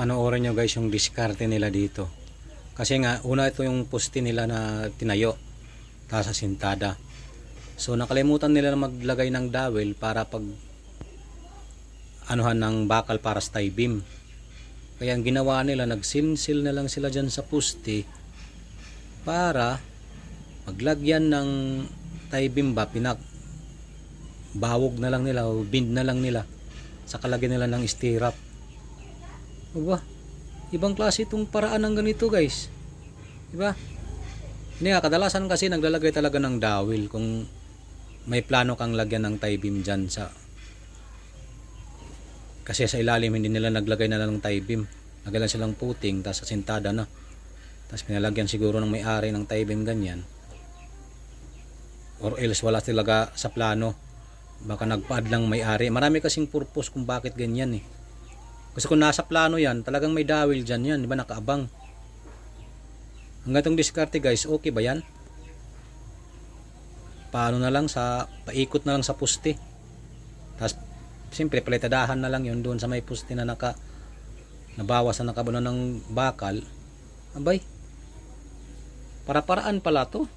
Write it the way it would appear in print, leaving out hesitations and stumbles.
Panoorin nyo guys yung diskarte nila dito. Kasi nga, una ito yung poste nila na tinayo. Tapos asintada. So nakalimutan nila na maglagay ng dowel para pag anuhan ng bakal para sa tie beam. Kaya ang ginawa nila, nagsilsil na lang sila dyan sa poste para maglagyan ng tie beam ba, bawog na lang nila o bind na lang nila. Saka lagyan nila ng stirrup. Aba, ibang klase itong paraan ng ganito guys. Diba? Hindi nga, kadalasan kasi naglalagay talaga ng dowel kung may plano kang lagyan ng tie beam dyan sa... Kasi sa ilalim hindi nila naglagay na lang ng tie beam. Lagyan lang silang puting, tapos asintada na. Tapos pinalagyan siguro ng may-ari ng tie beam ganyan. Or else wala talaga sa plano. Baka nagpaad lang may-ari. Marami kasing purpose kung bakit ganyan eh. Kasi kung nasa plano yan, talagang may dowel dyan yan. Diba, nakaabang. Hanggang itong diskarte guys, okay ba yan? Paano na lang sa, paikot na lang sa poste. Tapos, siyempre, palitadahan na lang yun doon sa may poste na nabawas na nakabuno ng bakal. Abay, para-paraan pala to.